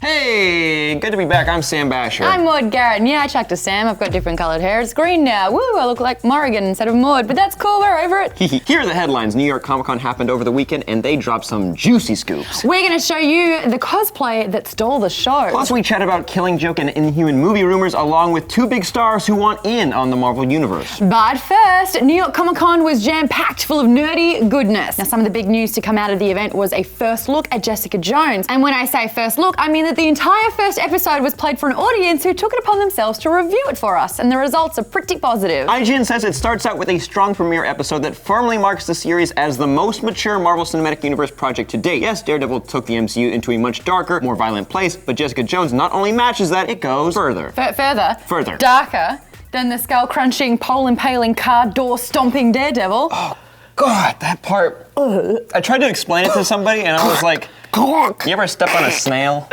Hey, good to be back. I'm Sam Basher. I'm Maud Garrett, and yeah, I chucked a Sam. I've got different coloured hair. It's green now. Woo, I look like Morrigan instead of Maud, but that's cool, we're over it. Here are the headlines. New York Comic Con happened over the weekend, and they dropped some juicy scoops. We're going to show you the cosplay that stole the show. Plus, we chat about Killing Joke and Inhuman movie rumors, along with two big stars who want in on the Marvel Universe. But first, New York Comic Con was jam-packed full of nerdy goodness. Now, some of the big news to come out of the event was a first look at Jessica Jones. And when I say first look, I mean that the entire first episode was played for an audience who took it upon themselves to review it for us, and the results are pretty positive. IGN says it starts out with a strong premiere episode that firmly marks the series as the most mature Marvel Cinematic Universe project to date. Yes, Daredevil took the MCU into a much darker, more violent place, but Jessica Jones not only matches that, it goes further. Further. Darker than the skull-crunching, pole-impaling, car door-stomping Daredevil. Oh, God, that part. I tried to explain it to somebody, and I was like, you ever step on a snail?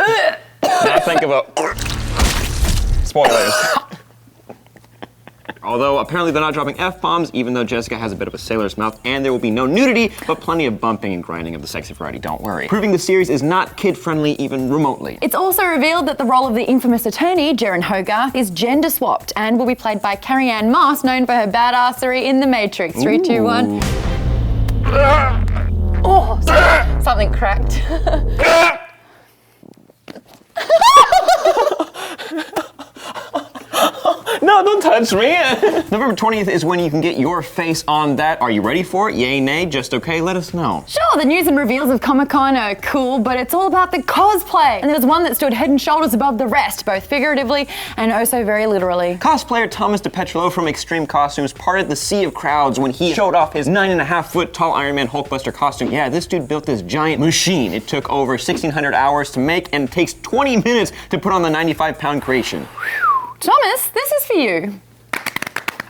Now think about spoilers. Although apparently they're not dropping F-bombs, even though Jessica has a bit of a sailor's mouth, and there will be no nudity, but plenty of bumping and grinding of the sexy variety, don't worry. Proving the series is not kid-friendly even remotely. It's also revealed that the role of the infamous attorney, Jaren Hogarth, is gender-swapped and will be played by Carrie-Anne Moss, known for her badassery in The Matrix. 3, 2, 1. Oh, something cracked. No, don't touch me. November 20th is when you can get your face on that. Are you ready for it? Yay, nay, just okay? Let us know. Sure, the news and reveals of Comic-Con are cool, but it's all about the cosplay. And there's one that stood head and shoulders above the rest, both figuratively and oh so very literally. Cosplayer Thomas DiPietro from Extreme Costumes parted the sea of crowds when he showed off his 9.5-foot tall Iron Man Hulkbuster costume. Yeah, this dude built this giant machine. It took over 1,600 hours to make, and it takes 20 minutes to put on the 95-pound creation. Thomas, this is for you.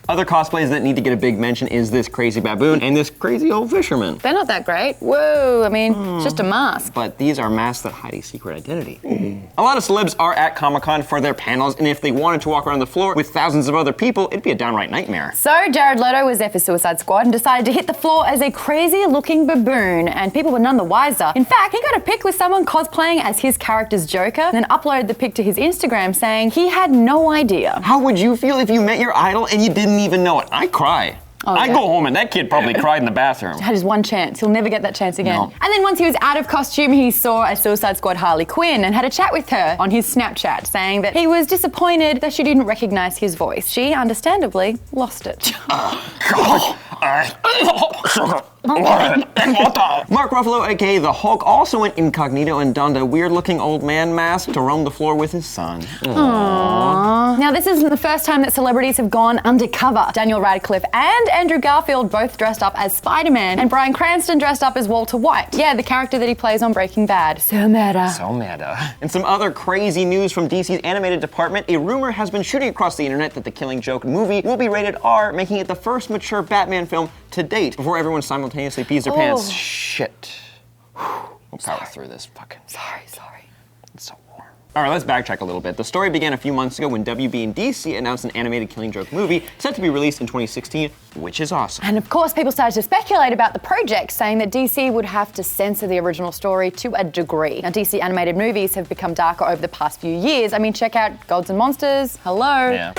Other cosplays that need to get a big mention is this crazy baboon and this crazy old fisherman. They're not that great. Whoa, I mean, it's just a mask. But these are masks that hide a secret identity. A lot of celebs are at Comic-Con for their panels, and if they wanted to walk around the floor with thousands of other people, it'd be a downright nightmare. So Jared Leto was there for Suicide Squad and decided to hit the floor as a crazy-looking baboon, and people were none the wiser. In fact, he got a pic with someone cosplaying as his character's Joker, then uploaded the pic to his Instagram saying he had no idea. How would you feel if you met your idol and you didn't even know it? I cry. Oh, I yeah. go home and that kid probably cried in the bathroom. Had his one chance. He'll never get that chance again. No. And then once he was out of costume, he saw a Suicide Squad Harley Quinn and had a chat with her on his Snapchat, saying that he was disappointed that she didn't recognize his voice. She, understandably, lost it. Mark Ruffalo, aka the Hulk, also went incognito and donned a weird-looking old man mask to roam the floor with his son. Aww. Now, this isn't the first time that celebrities have gone undercover. Daniel Radcliffe and Andrew Garfield both dressed up as Spider-Man, and Bryan Cranston dressed up as Walter White. Yeah, the character that he plays on Breaking Bad. So meta. So meta. And some other crazy news from DC's animated department. A rumor has been shooting across the internet that the Killing Joke movie will be rated R, making it the first mature Batman film to date before everyone simultaneously pees their pants. Shit. We'll power through this. Fucking. Sorry. It's so warm. All right, let's backtrack a little bit. The story began a few months ago when WB and DC announced an animated Killing Joke movie set to be released in 2016, which is awesome. And of course, people started to speculate about the project, saying that DC would have to censor the original story to a degree. Now, DC animated movies have become darker over the past few years. I mean, check out Gods and Monsters. Hello. Yeah.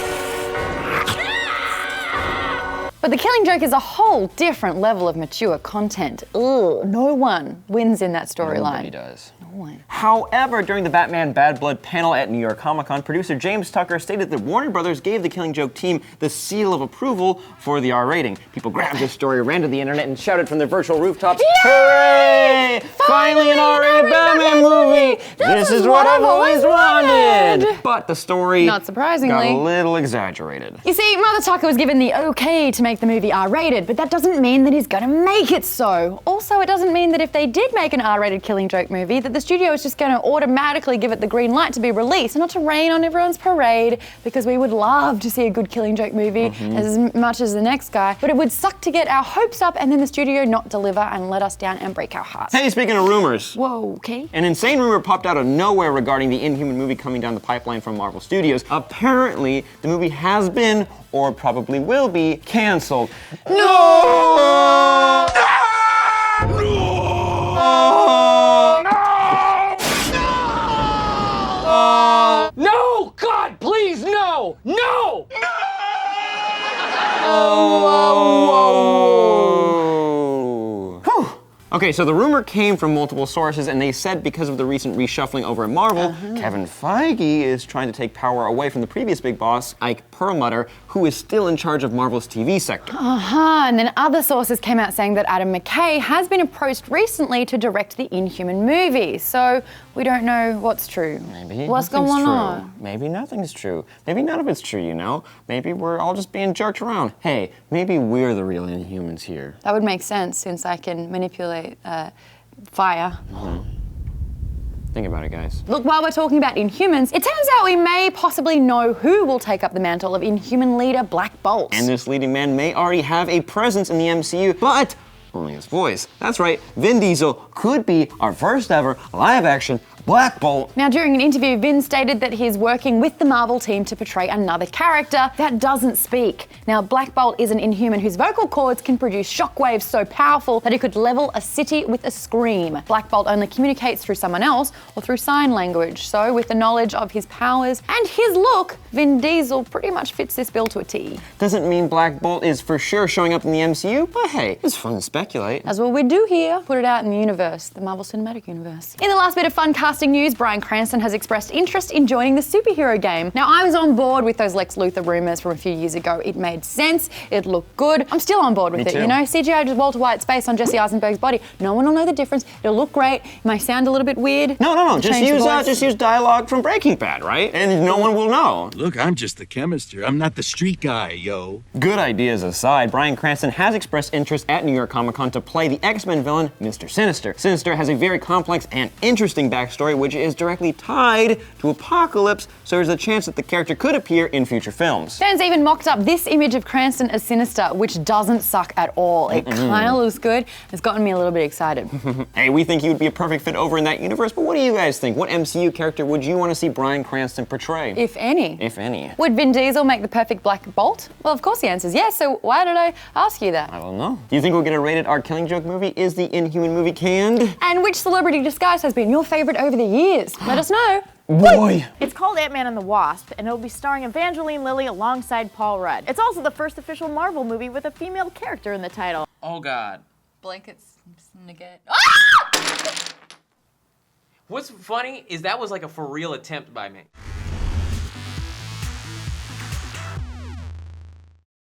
But The Killing Joke is a whole different level of mature content. Ugh, no one wins in that storyline. Nobody does. No one. However, during the Batman Bad Blood panel at New York Comic Con, producer James Tucker stated that Warner Brothers gave The Killing Joke team the seal of approval for the R rating. People grabbed this story, ran to the internet, and shouted from their virtual rooftops, "Hooray! Finally an R-rated Batman movie! This is what I've always wanted!" But the story, not surprisingly, got a little exaggerated. You see, Mother Tucker was given the okay to make the movie R-rated, but that doesn't mean that he's gonna make it so. Also, it doesn't mean that if they did make an R-rated Killing Joke movie, that the studio is just gonna automatically give it the green light to be released, and not to rain on everyone's parade, because we would love to see a good Killing Joke movie as much as the next guy, but it would suck to get our hopes up and then the studio not deliver and let us down and break our hearts. Hey, speaking of rumors. Whoa, okay. An insane rumor popped out of nowhere regarding the Inhuman movie coming down the pipeline from Marvel Studios. Apparently, the movie has been, or probably will be, canceled. No! Whew. Okay, so the rumor came from multiple sources, and they said because of the recent reshuffling over at Marvel, Kevin Feige is trying to take power away from the previous big boss, Ike Perlmutter, who is still in charge of Marvel's TV sector. And then other sources came out saying that Adam McKay has been approached recently to direct the Inhuman movie. So we don't know what's true. Maybe what's nothing's going true. on? Maybe nothing's true. Maybe none of it's true, you know? Maybe we're all just being jerked around. Hey, maybe we're the real Inhumans here. That would make sense since I can manipulate fire. Think about it, guys. Look, while we're talking about Inhumans, it turns out we may possibly know who will take up the mantle of Inhuman leader Black Bolt. And this leading man may already have a presence in the MCU, but only his voice. That's right, Vin Diesel could be our first ever live-action Black Bolt. Now, during an interview, Vin stated that he's working with the Marvel team to portray another character that doesn't speak. Now, Black Bolt is an Inhuman whose vocal cords can produce shockwaves so powerful that it could level a city with a scream. Black Bolt only communicates through someone else or through sign language. So, with the knowledge of his powers and his look, Vin Diesel pretty much fits this bill to a T. Doesn't mean Black Bolt is for sure showing up in the MCU, but hey, it's fun to speculate. That's what we do here. Put it out in the universe, the Marvel Cinematic Universe. In the last bit of fun casting news, Bryan Cranston has expressed interest in joining the superhero game. Now, I was on board with those Lex Luthor rumors from a few years ago. It made sense, it looked good. I'm still on board with it, too. you know? CGI just Walter White's face on Jesse Eisenberg's body. No one will know the difference. It'll look great. It might sound a little bit weird. No. Just Change the voice. use dialogue from Breaking Bad, right? And no one will know. Look, I'm just the chemist here. I'm not the street guy, yo. Good ideas aside, Bryan Cranston has expressed interest at New York Comic Con to play the X-Men villain, Mr. Sinister. Sinister has a very complex and interesting backstory, which is directly tied to Apocalypse, so there's a chance that the character could appear in future films. Fans even mocked up this image of Cranston as Sinister, which doesn't suck at all. It kind of looks good. It's gotten me a little bit excited. Hey, we think he would be a perfect fit over in that universe, but what do you guys think? What MCU character would you want to see Bryan Cranston portray? If any. If any. Would Vin Diesel make the perfect Black Bolt? Well, of course the answer is yes, so why did I ask you that? I don't know. Do you think we'll get a rated R Killing Joke movie? Is the Inhuman movie canned? And which celebrity disguise has been your favorite over the years? Let us know. Boy! It's called Ant-Man and the Wasp, and it'll be starring Evangeline Lilly alongside Paul Rudd. It's also the first official Marvel movie with a female character in the title. Oh God. Blankets negate. What's funny is that was like a for real attempt by me.